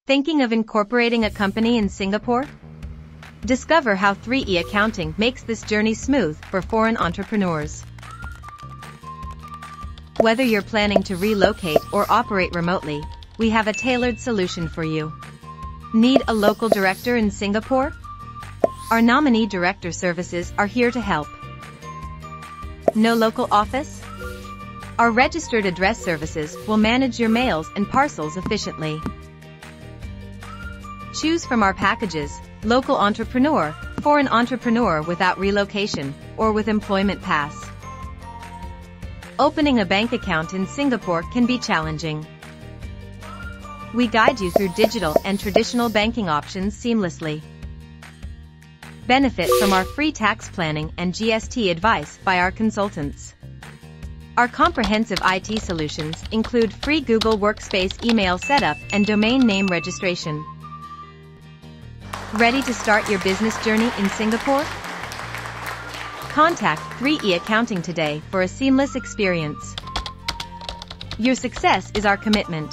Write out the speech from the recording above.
Thinking of incorporating a company in Singapore? Discover how 3E Accounting makes this journey smooth for foreign entrepreneurs. Whether you're planning to relocate or operate remotely, we have a tailored solution for you. Need a local director in Singapore? Our nominee director services are here to help. No local office? Our registered address services will manage your mails and parcels efficiently. Choose from our packages: local entrepreneur, foreign entrepreneur without relocation, or with employment pass. Opening a bank account in Singapore can be challenging. We guide you through digital and traditional banking options seamlessly. Benefit from our free tax planning and GST advice by our consultants. Our comprehensive IT solutions include free Google Workspace email setup and domain name registration. Ready to start your business journey in Singapore? Contact 3E Accounting today for a seamless experience. Your success is our commitment.